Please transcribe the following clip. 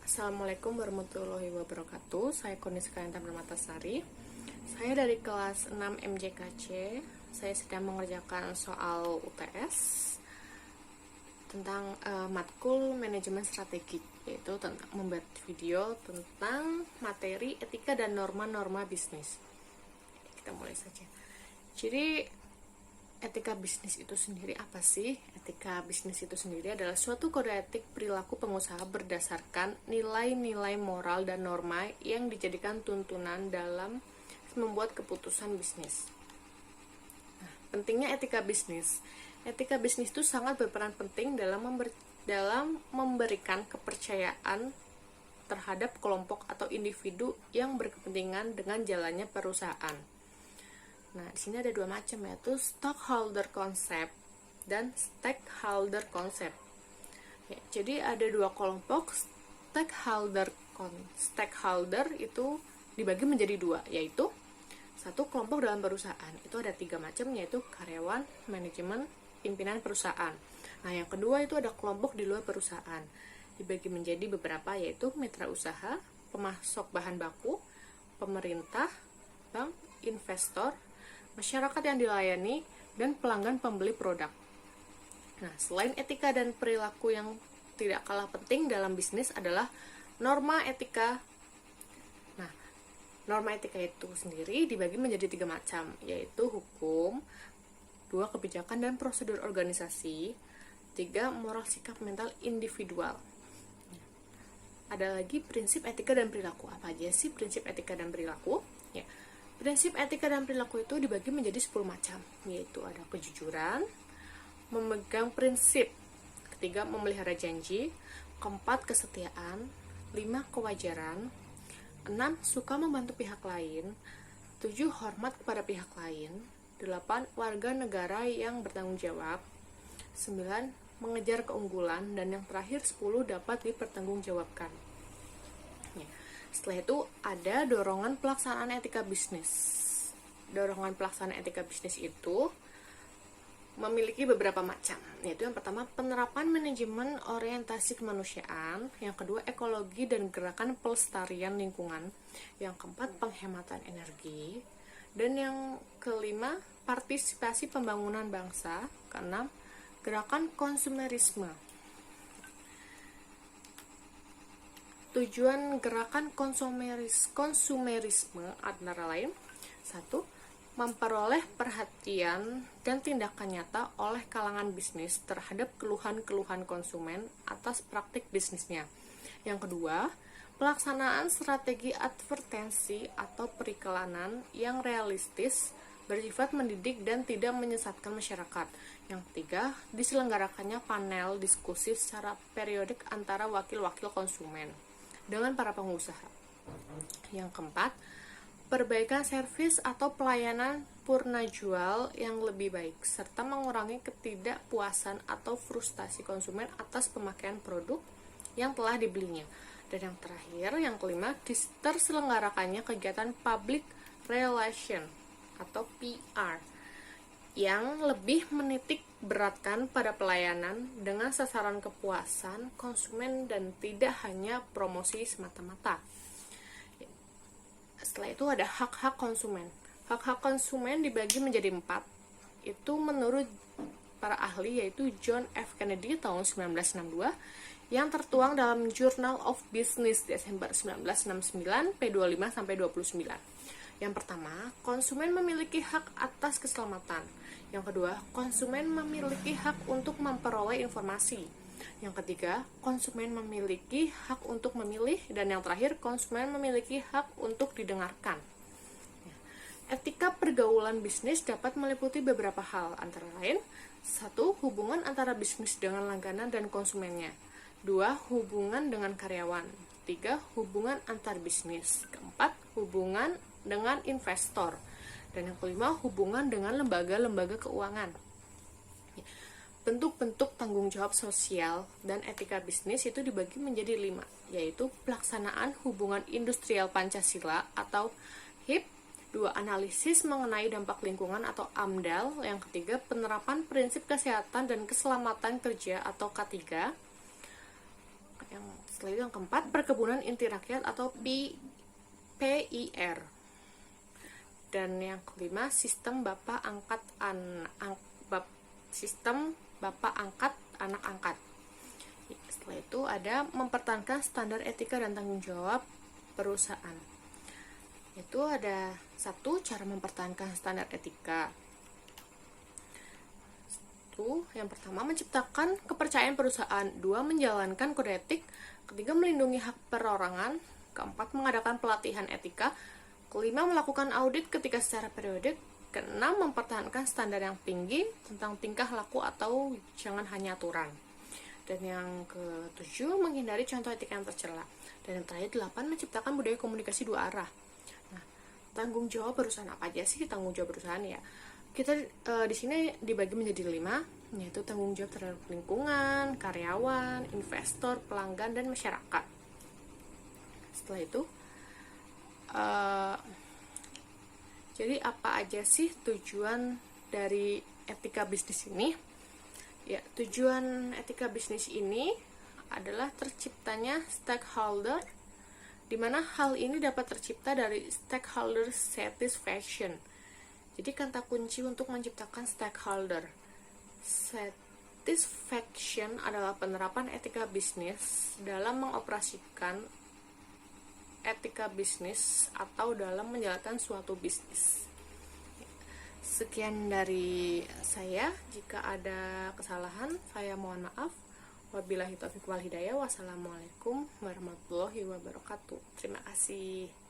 Assalamualaikum warahmatullahi wabarakatuh. Saya Kurniska Yantan Permatasari. Saya dari kelas 6 MJKC. Saya sedang mengerjakan soal UTS tentang matkul manajemen strategik, yaitu tentang membuat video tentang materi etika dan norma-norma bisnis. Kita mulai saja. Jadi etika bisnis itu sendiri apa sih? Etika bisnis itu sendiri adalah suatu kode etik perilaku pengusaha berdasarkan nilai-nilai moral dan norma yang dijadikan tuntunan dalam membuat keputusan bisnis. Nah, pentingnya etika bisnis. Etika bisnis itu sangat berperan penting dalam memberikan kepercayaan terhadap kelompok atau individu yang berkepentingan dengan jalannya perusahaan. Nah, di sini ada dua macam, yaitu stockholder concept dan stakeholder concept. Ya, jadi ada dua kelompok. Stakeholder itu dibagi menjadi dua, yaitu satu kelompok dalam perusahaan. Itu ada tiga macam, yaitu karyawan, manajemen, pimpinan perusahaan. Nah, yang kedua itu ada kelompok di luar perusahaan. Dibagi menjadi beberapa, yaitu mitra usaha, pemasok bahan baku, pemerintah, bank, investor, masyarakat yang dilayani, dan pelanggan pembeli produk. Nah, selain etika dan perilaku yang tidak kalah penting dalam bisnis adalah norma etika. Nah, norma etika itu sendiri dibagi menjadi tiga macam, yaitu hukum, dua kebijakan dan prosedur organisasi, tiga moral sikap mental individual. Ada lagi prinsip etika dan perilaku. Apa aja sih prinsip etika dan perilaku? Ya. Prinsip etika dan perilaku itu dibagi menjadi 10 macam, yaitu ada kejujuran, memegang prinsip, ketiga memelihara janji, keempat kesetiaan, 5 kewajaran, 6 suka membantu pihak lain, 7 hormat kepada pihak lain, 8 warga negara yang bertanggung jawab, 9 mengejar keunggulan, dan yang terakhir 10 dapat dipertanggungjawabkan. Setelah itu ada dorongan pelaksanaan etika bisnis. Dorongan pelaksanaan etika bisnis itu memiliki beberapa macam, yaitu yang pertama penerapan manajemen orientasi kemanusiaan, yang kedua ekologi dan gerakan pelestarian lingkungan, yang keempat penghematan energi, dan yang kelima partisipasi pembangunan bangsa, keenam gerakan konsumerisme. Tujuan gerakan konsumerisme antara lain: 1. Memperoleh perhatian dan tindakan nyata oleh kalangan bisnis terhadap keluhan-keluhan konsumen atas praktik bisnisnya. Yang kedua, pelaksanaan strategi advertensi atau periklanan yang realistis, bersifat mendidik dan tidak menyesatkan masyarakat. Yang ketiga, diselenggarakannya panel diskusi secara periodik antara wakil-wakil konsumen dengan para pengusaha. Yang keempat, perbaikan servis atau pelayanan purna jual yang lebih baik, serta mengurangi ketidakpuasan atau frustasi konsumen atas pemakaian produk yang telah dibelinya. Dan yang terakhir, yang kelima, terselenggarakannya kegiatan public relation atau PR yang lebih menitik beratkan pada pelayanan dengan sasaran kepuasan konsumen dan tidak hanya promosi semata-mata. Setelah itu ada hak-hak konsumen. Hak-hak konsumen dibagi menjadi 4. Itu menurut para ahli, yaitu John F. Kennedy tahun 1962, yang tertuang dalam Journal of Business Desember 1969 P25-29. Yang pertama, konsumen memiliki hak atas keselamatan. Yang kedua, konsumen memiliki hak untuk memperoleh informasi. Yang ketiga, konsumen memiliki hak untuk memilih. Dan yang terakhir, konsumen memiliki hak untuk didengarkan. Etika pergaulan bisnis dapat meliputi beberapa hal, antara lain: 1. Hubungan antara bisnis dengan langganan dan konsumennya. 2. Hubungan dengan karyawan. 3. Hubungan antar bisnis. 4. Hubungan dengan investor. Dan yang kelima, hubungan dengan lembaga-lembaga keuangan. Bentuk-bentuk tanggung jawab sosial dan etika bisnis itu dibagi menjadi 5, yaitu pelaksanaan hubungan industrial Pancasila atau HIP, 2. Analisis mengenai dampak lingkungan atau AMDAL, yang ketiga penerapan prinsip kesehatan dan keselamatan kerja atau K3, yang Setelah itu yang keempat, perkebunan inti rakyat atau PIR. Dan yang kelima, sistem bapak angkat anak angkat. Setelah itu ada mempertahankan standar etika dan tanggung jawab perusahaan. Itu ada satu, cara mempertahankan standar etika. Yang pertama, menciptakan kepercayaan perusahaan. 2, menjalankan kode etik. 3, melindungi hak perorangan. 4, mengadakan pelatihan etika. 5, melakukan audit ketika secara periodik. 6, mempertahankan standar yang tinggi tentang tingkah laku atau jangan hanya aturan. Dan yang ke-7, menghindari contoh etika yang tercela. Dan yang terakhir 8, menciptakan budaya komunikasi dua arah. Nah, tanggung jawab perusahaan apa aja sih tanggung jawab perusahaan ya? Kita di sini dibagi menjadi 5, yaitu tanggung jawab terhadap lingkungan, karyawan, investor, pelanggan, dan masyarakat. Setelah itu, jadi apa aja sih tujuan dari etika bisnis ini? Ya, tujuan etika bisnis ini adalah terciptanya stakeholder, di mana hal ini dapat tercipta dari stakeholder satisfaction. Jadi kata kunci untuk menciptakan stakeholder satisfaction adalah penerapan etika bisnis dalam mengoperasikan etika bisnis atau dalam menjalankan suatu bisnis. Sekian dari saya. Jika ada kesalahan, saya mohon maaf. Wabillahi taufiq wal hidayah. Wassalamualaikum warahmatullahi wabarakatuh. Terima kasih.